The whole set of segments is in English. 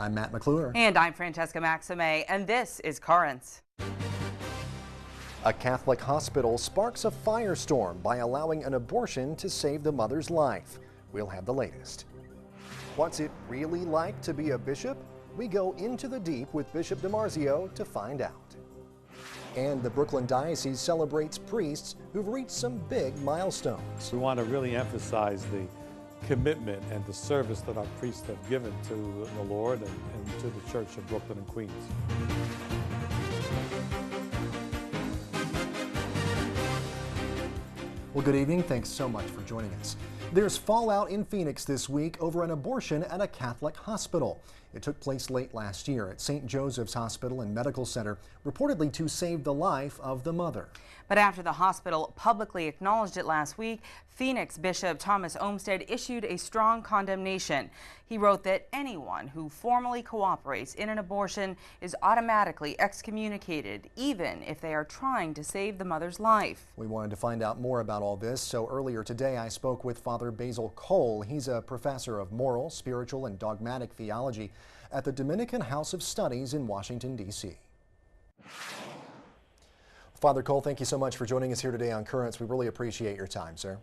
I'm Matt McClure. And I'm Francesca Maxime, and this is Currents. A Catholic hospital sparks a firestorm by allowing an abortion to save the mother's life. We'll have the latest. What's it really like to be a bishop? We go into the deep with Bishop DiMarzio to find out. And the Brooklyn Diocese celebrates priests who've reached some big milestones. We want to really emphasize the commitment and the service that our priests have given to the Lord and to the Church of Brooklyn and Queens. Well, good evening. Thanks so much for joining us. There's fallout in Phoenix this week over an abortion at a Catholic hospital. It took place late last year at St. Joseph's Hospital and Medical Center, reportedly to save the life of the mother. But after the hospital publicly acknowledged it last week, Phoenix Bishop Thomas Olmsted issued a strong condemnation. He wrote that anyone who formally cooperates in an abortion is automatically excommunicated, even if they are trying to save the mother's life. We wanted to find out more about all this, so earlier today I spoke with Father Basil Cole. He's a professor of moral, spiritual, and dogmatic theology at the Dominican House of Studies in Washington, D.C. Father Cole, thank you so much for joining us here today on Currents. We really appreciate your time, sir.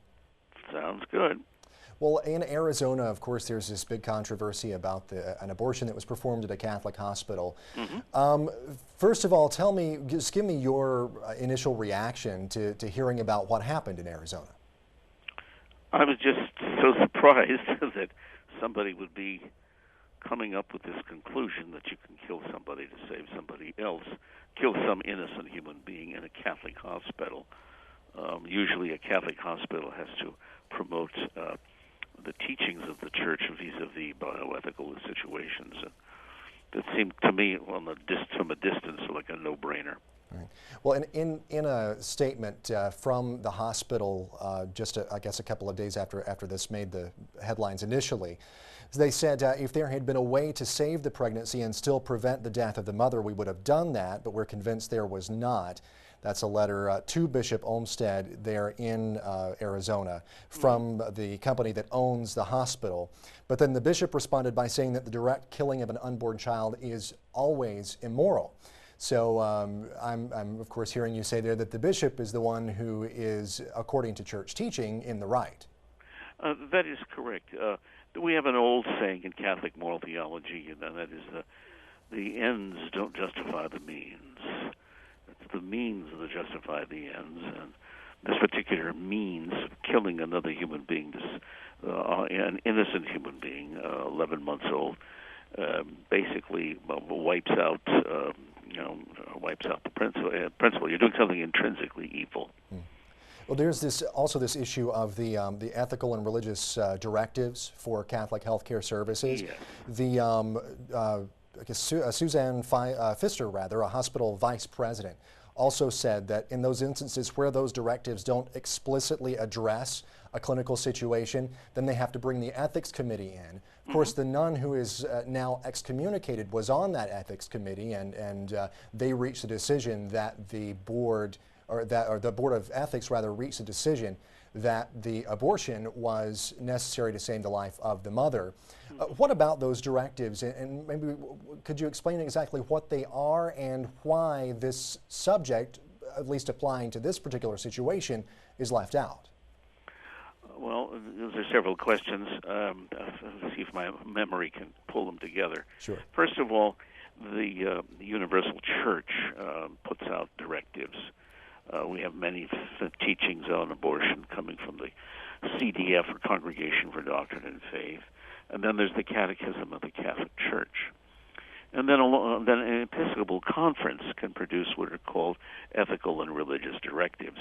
Sounds good. Well, in Arizona, of course, there's this big controversy about an abortion that was performed at a Catholic hospital. First of all, just give me your initial reaction to hearing about what happened in Arizona. I was just so surprised that somebody would be coming up with this conclusion that you can kill somebody to save somebody else, kill some innocent human being in a Catholic hospital. Usually a Catholic hospital has to promote the teachings of the Church vis-a-vis bioethical situations. That seemed to me, from a distance, like a no-brainer. Right. Well, in a statement from the hospital, I guess a couple of days after this made the headlines initially, they said if there had been a way to save the pregnancy and still prevent the death of the mother, we would have done that, but we're convinced there was not. That's a letter to Bishop Olmsted there in Arizona from the company that owns the hospital. But then the bishop responded by saying that the direct killing of an unborn child is always immoral. So I'm of course hearing you say there that the bishop is the one who is, according to church teaching, in the right. That is correct. We have an old saying in Catholic moral theology, and that is the ends don't justify the means. It's the means that justify the ends, and this particular means of killing another human being, an innocent human being, 11 months old, basically wipes out the principle. You're doing something intrinsically evil. Well, there's also this issue of the ethical and religious directives for Catholic healthcare services. Yes. I guess Suzanne Pfister, a hospital vice president, also said that in those instances where those directives don't explicitly address a clinical situation, then they have to bring the ethics committee in. Of course, the nun who is now excommunicated was on that ethics committee, and they reached the decision that the board of ethics reached a decision that the abortion was necessary to save the life of the mother. What about those directives, and maybe could you explain exactly what they are and why this subject, at least applying to this particular situation, is left out? Well, those are several questions. Let's see if my memory can pull them together. Sure. First of all, the Universal Church puts out directives. We have many teachings on abortion coming from the CDF, or Congregation for Doctrine and Faith, and then there's the Catechism of the Catholic Church. And then an Episcopal conference can produce what are called ethical and religious directives,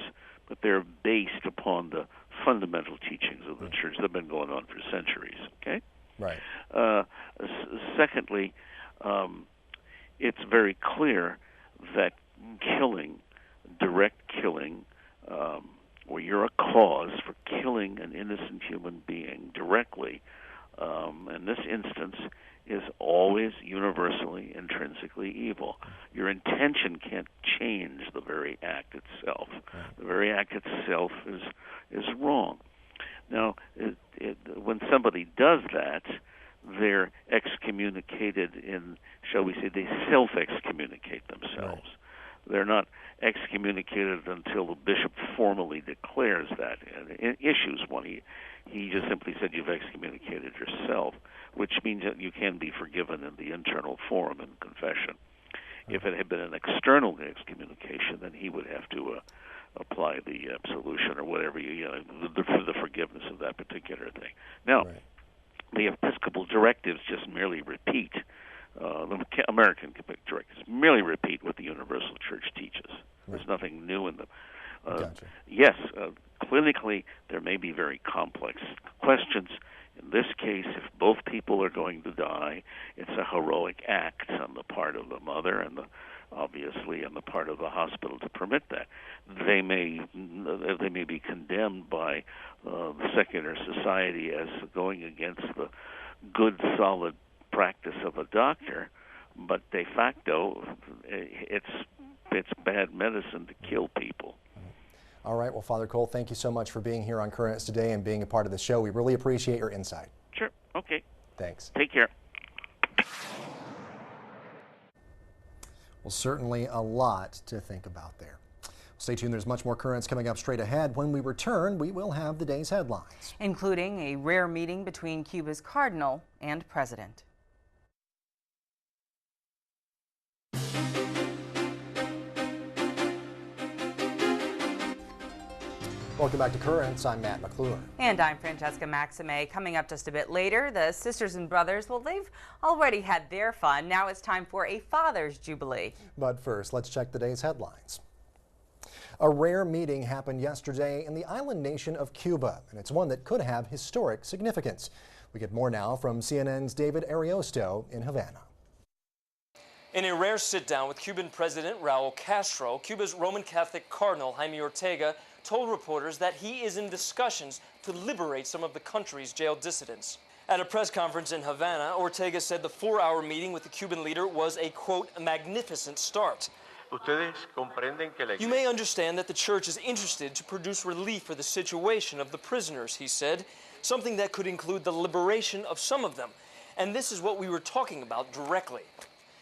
but they're based upon the fundamental teachings of the Church that have been going on for centuries. Okay. Right. Secondly, it's very clear that direct killing, where you're a cause for killing an innocent human being directly, in this instance, is always universally, intrinsically evil. Your intention can't change the very act itself. The very act itself is wrong. Now, when somebody does that, they're excommunicated in, shall we say, they self-excommunicate themselves. Right. They're not excommunicated until the bishop formally declares that and issues one. He just simply said, you've excommunicated yourself, which means that you can be forgiven in the internal forum in confession. If it had been an external excommunication, then he would have to apply the absolution or whatever, for the forgiveness of that particular thing. Now, right. The Episcopal directives just merely repeat, the American directives merely repeat what the Universal Church teaches. Right. There's nothing new in them. Gotcha. Yes, clinically, there may be very complex questions. In this case, if both people are going to die, it's a heroic act on the part of the mother and obviously on the part of the hospital to permit that. They may be condemned by the secular society as going against the good, solid practice of a doctor, but de facto, it's bad medicine to kill people. All right. Well, Father Cole, thank you so much for being here on Currents today and being a part of the show. We really appreciate your insight. Sure. Okay. Thanks. Take care. Well, certainly a lot to think about there. Stay tuned. There's much more Currents coming up straight ahead. When we return, we will have the day's headlines, including a rare meeting between Cuba's cardinal and president. Welcome back to Currents. I'm Matt McClure. And I'm Francesca Maxime. Coming up just a bit later, the sisters and brothers, well, they've already had their fun. Now it's time for a Father's Jubilee. But first, let's check the day's headlines. A rare meeting happened yesterday in the island nation of Cuba, and it's one that could have historic significance. We get more now from CNN's David Ariosto in Havana. In a rare sit-down with Cuban President Raul Castro, Cuba's Roman Catholic Cardinal Jaime Ortega told reporters that he is in discussions to liberate some of the country's jailed dissidents. At a press conference in Havana, Ortega said the 4-hour meeting with the Cuban leader was a, quote, magnificent start. You may understand that the church is interested to produce relief for the situation of the prisoners, he said, something that could include the liberation of some of them. And this is what we were talking about directly.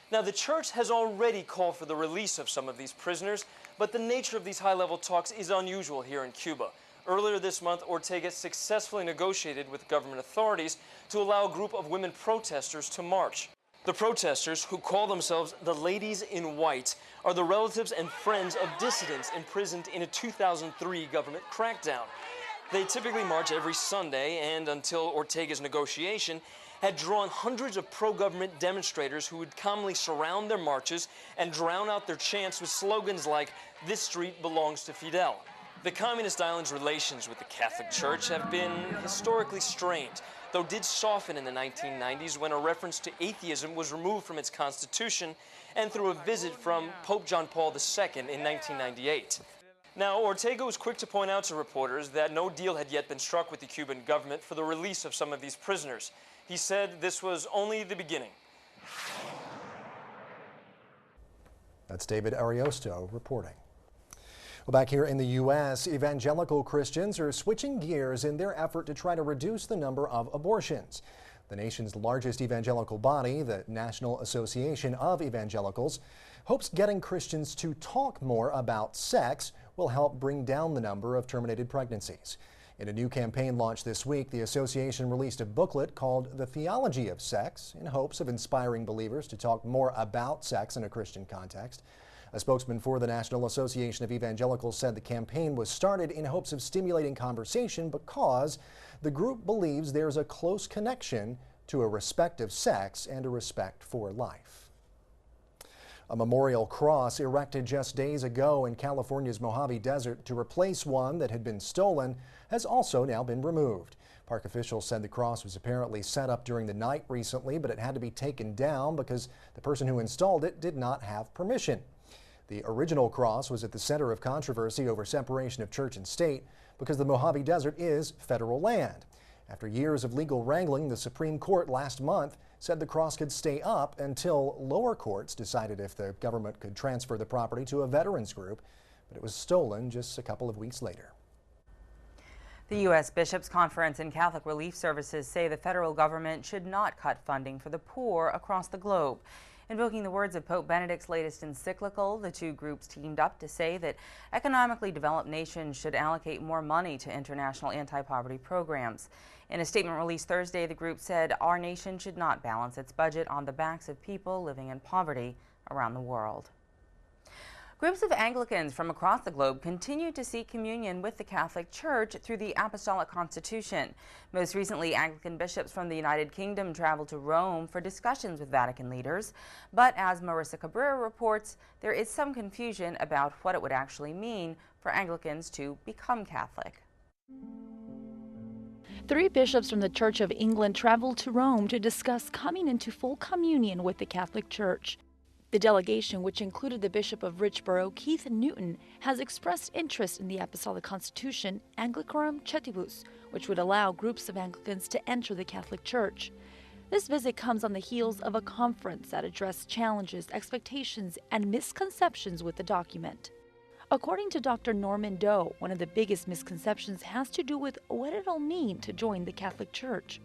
Now, the church has already called for the release of some of these prisoners, but the nature of these high-level talks is unusual here in Cuba. Earlier this month, Ortega successfully negotiated with government authorities to allow a group of women protesters to march. The protesters, who call themselves the Ladies in White, are the relatives and friends of dissidents imprisoned in a 2003 government crackdown. They typically march every Sunday and, until Ortega's negotiation, had drawn hundreds of pro-government demonstrators who would calmly surround their marches and drown out their chants with slogans like, "This street belongs to Fidel." The communist island's relations with the Catholic Church have been historically strained, though did soften in the 1990s when a reference to atheism was removed from its constitution and through a visit from Pope John Paul II in 1998. Now, Ortega was quick to point out to reporters that no deal had yet been struck with the Cuban government for the release of some of these prisoners. He said this was only the beginning. That's David Ariosto reporting. Well, back here in the U.S., evangelical Christians are switching gears in their effort to try to reduce the number of abortions. The nation's largest evangelical body, the National Association of Evangelicals, hopes getting Christians to talk more about sex will help bring down the number of terminated pregnancies. In a new campaign launched this week, the association released a booklet called The Theology of Sex in hopes of inspiring believers to talk more about sex in a Christian context. A spokesman for the National Association of Evangelicals said the campaign was started in hopes of stimulating conversation because the group believes there's a close connection to a respect of sex and a respect for life. A memorial cross erected just days ago in California's Mojave Desert to replace one that had been stolen has also now been removed. Park officials said the cross was apparently set up during the night recently, but it had to be taken down because the person who installed it did not have permission. The original cross was at the center of controversy over separation of church and state because the Mojave Desert is federal land. After years of legal wrangling, the Supreme Court last month said the cross could stay up until lower courts decided if the government could transfer the property to a veterans group, but it was stolen just a couple of weeks later. The U.S. Bishops' Conference and Catholic Relief Services say the federal government should not cut funding for the poor across the globe. Invoking the words of Pope Benedict's latest encyclical, the two groups teamed up to say that economically developed nations should allocate more money to international anti-poverty programs. In a statement released Thursday, the group said our nation should not balance its budget on the backs of people living in poverty around the world. Groups of Anglicans from across the globe continue to seek communion with the Catholic Church through the Apostolic Constitution. Most recently, Anglican bishops from the United Kingdom traveled to Rome for discussions with Vatican leaders. But as Marissa Cabrera reports, there is some confusion about what it would actually mean for Anglicans to become Catholic. 3 bishops from the Church of England traveled to Rome to discuss coming into full communion with the Catholic Church. The delegation, which included the Bishop of Richborough, Keith Newton, has expressed interest in the Apostolic Constitution, Anglicorum Cetibus, which would allow groups of Anglicans to enter the Catholic Church. This visit comes on the heels of a conference that addressed challenges, expectations, and misconceptions with the document. According to Dr. Norman Doe, one of the biggest misconceptions has to do with what it'll mean to join the Catholic Church.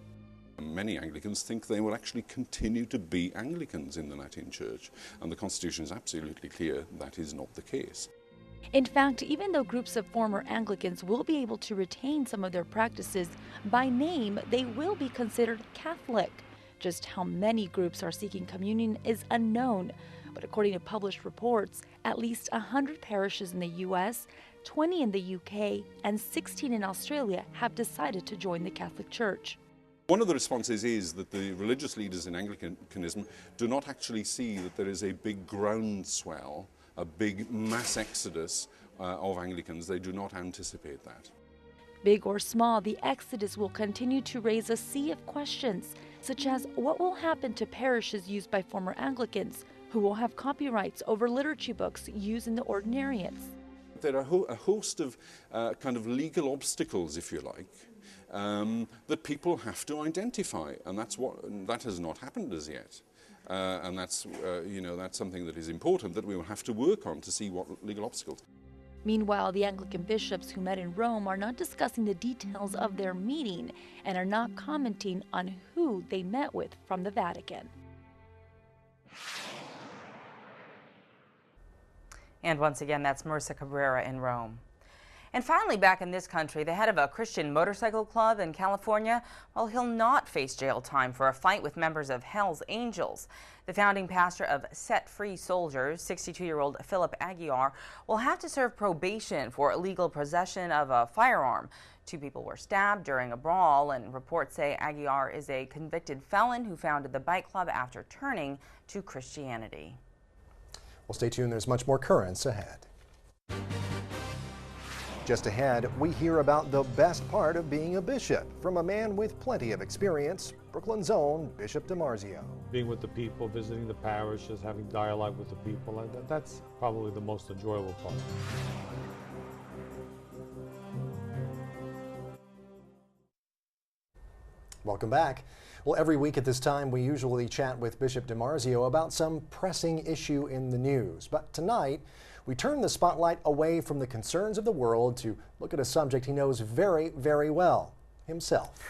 Many Anglicans think they will actually continue to be Anglicans in the Latin Church, and the Constitution is absolutely clear that is not the case. In fact, even though groups of former Anglicans will be able to retain some of their practices, by name they will be considered Catholic. Just how many groups are seeking communion is unknown, but according to published reports, at least 100 parishes in the U.S., 20 in the UK, and 16 in Australia have decided to join the Catholic Church. One of the responses is that the religious leaders in Anglicanism do not actually see that there is a big groundswell, a big mass exodus of Anglicans. They do not anticipate that. Big or small, the exodus will continue to raise a sea of questions, such as what will happen to parishes used by former Anglicans, who will have copyrights over liturgy books used in the ordinariates. There are a host of kind of legal obstacles, if you like, that people have to identify, and that has not happened as yet. And that's something that is important that we will have to work on to see what legal obstacles. Meanwhile, the Anglican bishops who met in Rome are not discussing the details of their meeting and are not commenting on who they met with from the Vatican. And once again, that's Marissa Cabrera in Rome. And finally, back in this country, the head of a Christian motorcycle club in California, well, he'll not face jail time for a fight with members of Hell's Angels. The founding pastor of Set Free Soldiers, 62-year-old Philip Aguiar, will have to serve probation for illegal possession of a firearm. 2 people were stabbed during a brawl, and reports say Aguiar is a convicted felon who founded the bike club after turning to Christianity. Well, stay tuned. There's much more currents ahead. Just ahead, we hear about the best part of being a bishop from a man with plenty of experience, Brooklyn's own Bishop DiMarzio. Being with the people, visiting the parishes, having dialogue with the people, that's probably the most enjoyable part. Welcome back. Well, every week at this time, we usually chat with Bishop DiMarzio about some pressing issue in the news. But tonight, we turn the spotlight away from the concerns of the world to look at a subject he knows very, very well, himself.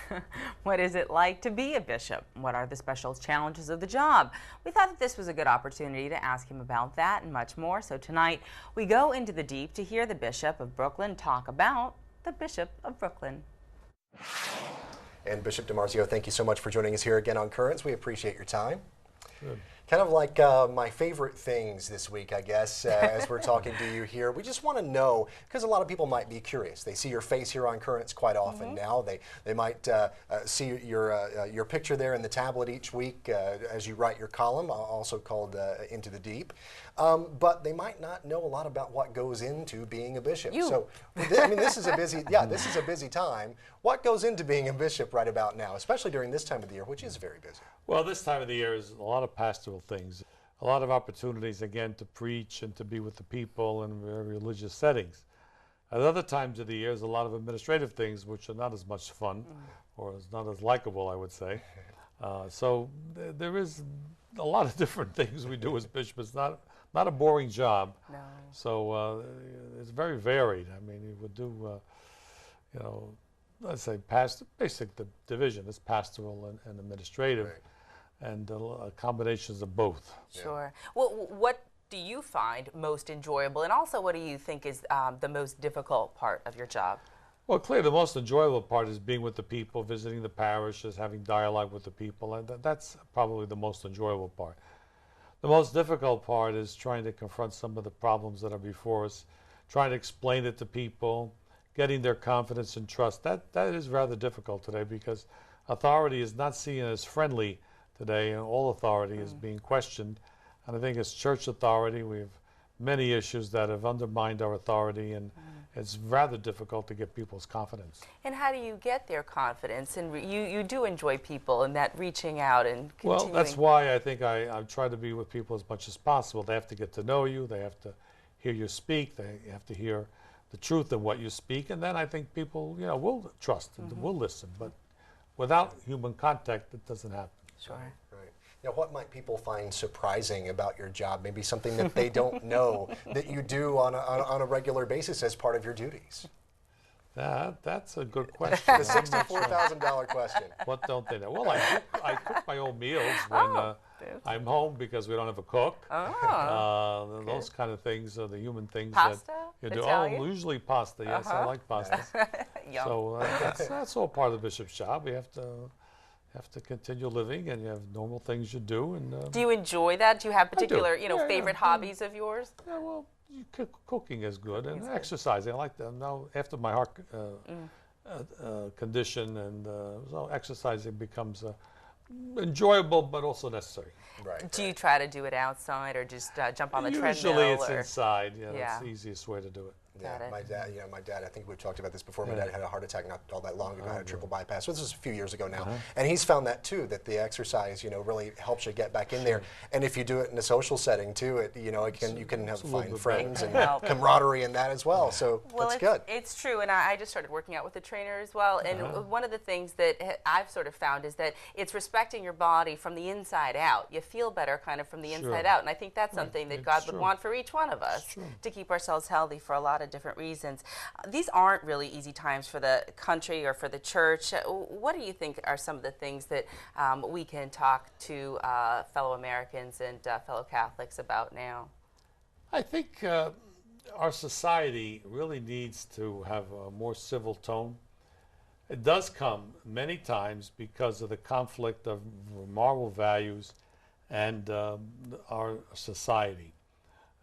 What is it like to be a bishop? What are the special challenges of the job? We thought that this was a good opportunity to ask him about that and much more. So tonight, we go into the deep to hear the Bishop of Brooklyn talk about the Bishop of Brooklyn. And Bishop DiMarzio, thank you so much for joining us here again on Currents. We appreciate your time. Good. Kind of like my favorite things this week, I guess, as we're talking to you here. We just want to know, because a lot of people might be curious. They see your face here on Currents quite often now. They might see your picture there in the tablet each week as you write your column, also called Into the Deep. But they might not know a lot about what goes into being a bishop. So, I mean, this is a busy time. What goes into being a bishop right about now, especially during this time of the year, which is very busy? Well, this time of the year is a lot of pastoral things, a lot of opportunities, again, to preach and to be with the people in very religious settings. At other times of the year, there's a lot of administrative things which are not as much fun or is not as likable, I would say. So there is a lot of different things we do as bishops. It's not a boring job. No. So it's very varied. I mean, you would do, let's say, the division is pastoral and administrative, and combinations of both. Sure. Well, what do you find most enjoyable, and also what do you think is the most difficult part of your job? Well, clearly the most enjoyable part is being with the people, visiting the parishes, having dialogue with the people, and that's probably the most enjoyable part. The most difficult part is trying to confront some of the problems that are before us, trying to explain it to people, getting their confidence and trust. That is rather difficult today, because authority is not seen as friendly today, and all authority is being questioned. And I think as church authority, we have many issues that have undermined our authority, and it's rather difficult to get people's confidence. And how do you get their confidence? And you do enjoy people and that reaching out and continuing. Well, that's why I think I try to be with people as much as possible. They have to get to know you. They have to hear you speak. They have to hear the truth in what you speak. And then I think people, will trust and will listen. But without human contact, it doesn't happen. Sure. Right. Now, what might people find surprising about your job? Maybe something that they don't know that you do on a regular basis as part of your duties? That's a good question. The $64,000 question. What don't they know? Well, I cook my own meals when I'm home, because we don't have a cook. Those kind of things are the human things pasta? that you do. Italian? Oh, usually pasta. Yes, I like pasta. Yum. So that's all part of the bishop's job. We have to continue living, and you have normal things you do. And do you enjoy that? Do you have particular, do. favorite hobbies of yours? Yeah, well, cooking is good, and exercising. I like that. Now, after my heart condition, and so exercising becomes enjoyable, but also necessary. Right. Do you try to do it outside, or just jump on the treadmill? Usually it's inside. That's the easiest way to do it. Yeah, my dad, I think we've talked about this before. My dad had a heart attack not all that long ago, had a triple bypass. So this is a few years ago now. And he's found that too, that the exercise, really helps you get back in there. And if you do it in a social setting too, you can find friends and camaraderie in that as well. So that's good. It's true, and I just started working out with a trainer as well. And one of the things that I've sort of found is that it's respecting your body from the inside out. You feel better kind of from the inside out. And I think that's something that God would want for each one of us, to keep ourselves healthy for a lot of different reasons. These aren't really easy times for the country or for the church. What do you think are some of the things that we can talk to fellow Americans and fellow Catholics about now? I think our society really needs to have a more civil tone. It does come many times because of the conflict of moral values and our society.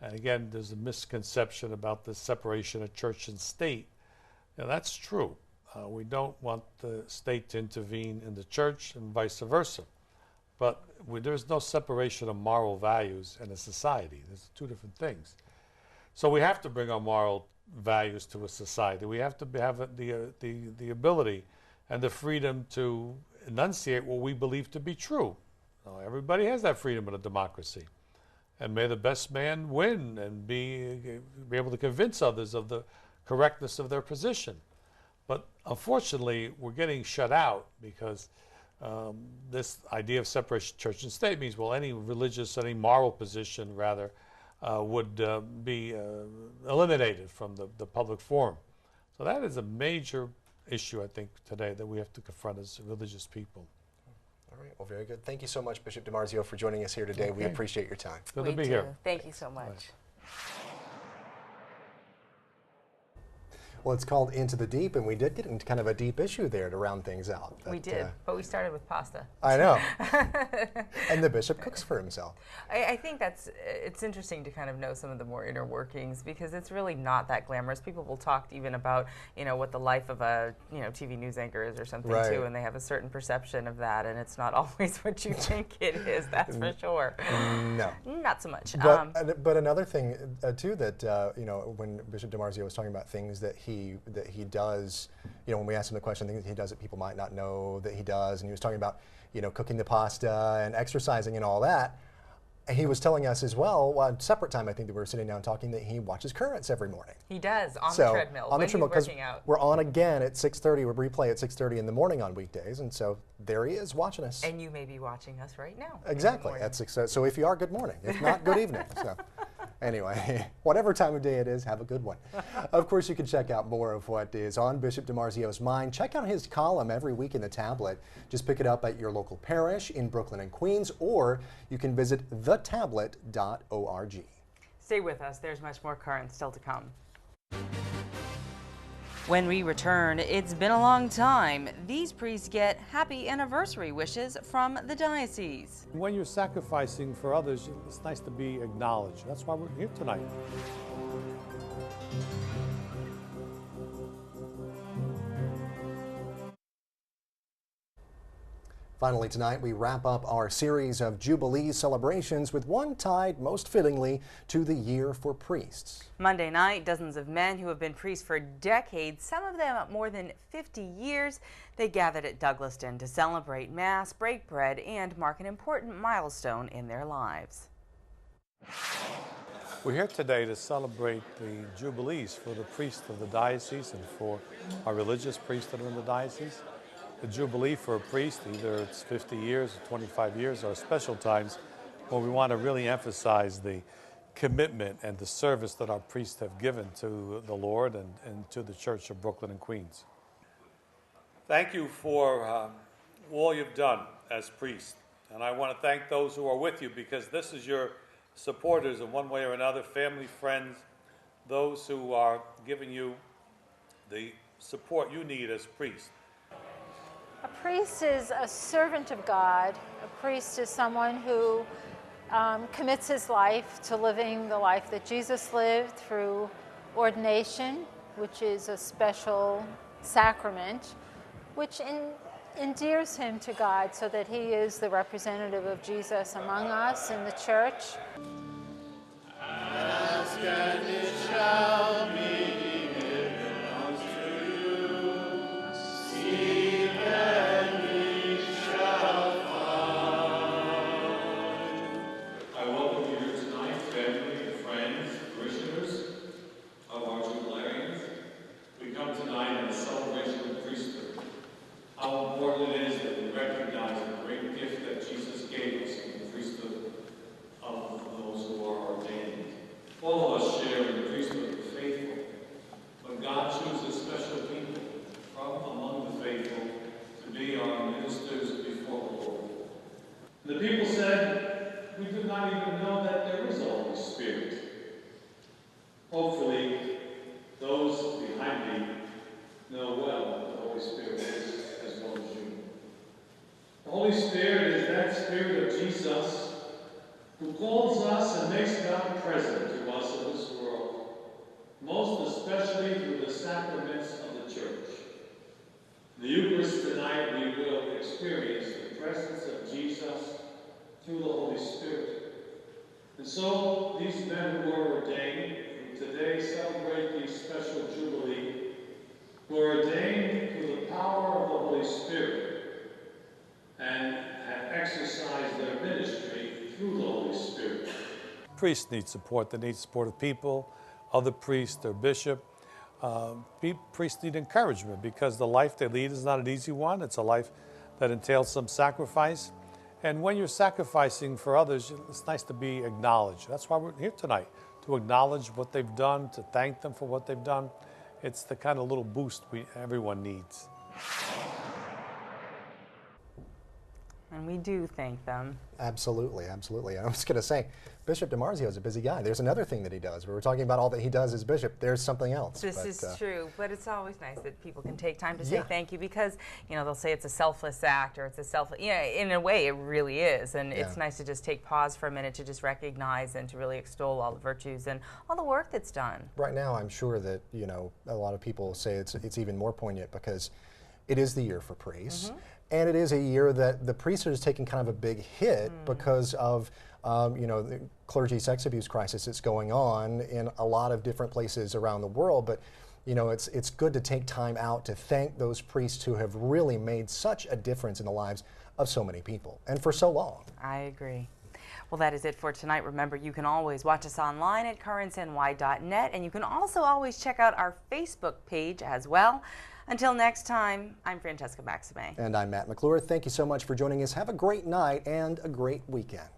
And again, there's a misconception about the separation of church and state. Now, that's true. We don't want the state to intervene in the church and vice versa. But there's no separation of moral values in a society. There's two different things. So we have to bring our moral values to a society. We have to have the ability and the freedom to enunciate what we believe to be true. Everybody has that freedom in a democracy. And may the best man win, and be able to convince others of the correctness of their position. But unfortunately, we're getting shut out because this idea of separation of church and state means, well, any moral position, rather, would be eliminated from the public forum. So that is a major issue, I think, today that we have to confront as religious people. All right, well, very good. Thank you so much, Bishop DiMarzio, for joining us here today. We appreciate your time. Good to be here. Thank you so much. Well, it's called Into the Deep, and we did get into kind of a deep issue there to round things out. We did, but we started with pasta. I know. And the bishop cooks for himself. I think it's interesting to kind of know some of the more inner workings, because it's really not that glamorous. People will talk even about, what the life of a, TV news anchor is or something too, and they have a certain perception of that, and it's not always what you think it is, that's for sure. No. Not so much. But another thing too that, when Bishop DiMarzio was talking about things that he does, when we asked him the question, things he does that people might not know that he does, and he was talking about, cooking the pasta and exercising and all that. And he was telling us as well, a separate time I think that we were sitting down talking, that he watches Currents every morning. He does, on the treadmill, on the treadmill, because we're on again at 6:30, we replay at 6:30 in the morning on weekdays, and so there he is watching us. And you may be watching us right now. Exactly, at 6. So if you are, good morning. If not, good evening. So Anyway, whatever time of day it is, have a good one. Of course, you can check out more of what is on Bishop DiMarzio's mind. Check out his column every week in the tablet. Just pick it up at your local parish in Brooklyn and Queens, or you can visit thetablet.org. Stay with us. There's much more current still to come. When we return, it's been a long time. These priests get happy anniversary wishes from the diocese. When you're sacrificing for others, it's nice to be acknowledged. That's why we're here tonight. Finally tonight, we wrap up our series of Jubilee celebrations with one tied most fittingly to the Year for Priests. Monday night, dozens of men who have been priests for decades, some of them more than 50 years, they gathered at Douglaston to celebrate Mass, break bread, and mark an important milestone in their lives. We're here today to celebrate the Jubilees for the priests of the diocese and for our religious priests that are in the diocese. The Jubilee for a priest, either it's 50 years or 25 years, are special times when we want to really emphasize the commitment and the service that our priests have given to the Lord and to the Church of Brooklyn and Queens. Thank you for all you've done as priests. And I want to thank those who are with you, because this is your supporters in one way or another, family, friends, those who are giving you the support you need as priests. A priest is a servant of God. A priest is someone who commits his life to living the life that Jesus lived through ordination, which is a special sacrament, which endears him to God so that he is the representative of Jesus among us in the church. Ask and it shall be. All of us share in the priesthood of the faithful, but God chooses special people from among the faithful to be our ministers before the Lord. The people said, "We do not even know that there is a Holy Spirit." Hopefully, those behind me know well what the Holy Spirit is as well as you. The Holy Spirit is that Spirit of Jesus who calls us and makes God present to us in this world, most especially through the sacraments of the Church. In the Eucharist tonight, we will experience the presence of Jesus through the Holy Spirit. And so, these men who are ordained, who today celebrate the special Jubilee, who are ordained through the power of the Holy Spirit and have exercised their ministry through the Holy Spirit. Priests need support. They need support of people, other priests, their bishop. Priests need encouragement, because the life they lead is not an easy one. It's a life that entails some sacrifice. And when you're sacrificing for others, it's nice to be acknowledged. That's why we're here tonight, to acknowledge what they've done, to thank them for what they've done. It's the kind of little boost everyone needs. And we do thank them. Absolutely, absolutely. And I was going to say, Bishop DiMarzio is a busy guy. There's another thing that he does. We were talking about all that he does as bishop. There's something else. This is true, but it's always nice that people can take time to say thank you, because, you know, they'll say it's a selfless act, or it's a selfless, you know, in a way it really is. And it's nice to just take pause for a minute to just recognize and to really extol all the virtues and all the work that's done. Right now, I'm sure that, you know, a lot of people say it's even more poignant, because it is the year for priests. And it is a year that the priesthood is taking kind of a big hit because of, you know, the clergy sex abuse crisis that's going on in a lot of different places around the world. But, you know, it's good to take time out to thank those priests who have really made such a difference in the lives of so many people, and for so long. I agree. Well, that is it for tonight. Remember, you can always watch us online at currentsny.net, and you can also always check out our Facebook page as well. Until next time, I'm Francesca Maxime. And I'm Matt McClure. Thank you so much for joining us. Have a great night and a great weekend.